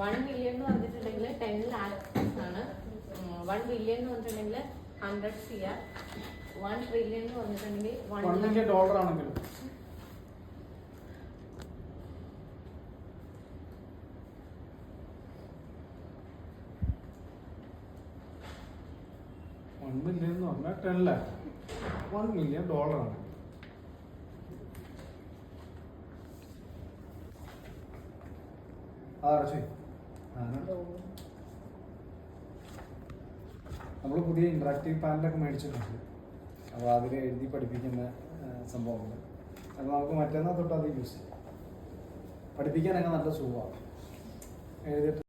1 million എന്ന് പറഞ്ഞിട്ടുണ്ടെങ്കിൽ 10 lakhs ആണ്. 1 billion എന്ന് പറഞ്ഞിട്ടുണ്ടെങ്കിൽ 100 CR. 1 trillion എന്ന് പറഞ്ഞിട്ടുണ്ടെങ്കിൽ $1 million ആണെങ്കിലും $1 million എന്ന് പറഞ്ഞാൽ 10 lakh. $1 million ആണ്. നമ്മൾ പുതിയ ഇന്ററാക്റ്റീവ് പാനലൊക്കെ മേടിച്ചിട്ടുണ്ട്. അപ്പോൾ അതിൽ എഴുതി പഠിപ്പിക്കുന്ന സംഭവങ്ങൾ അത് നമുക്ക് മറ്റന്നാൾ തൊട്ട് അത് യൂസ് ചെയ്യാം. പഠിപ്പിക്കാനൊക്കെ നല്ല സുഖമാണ് എഴുതിയിട്ട്.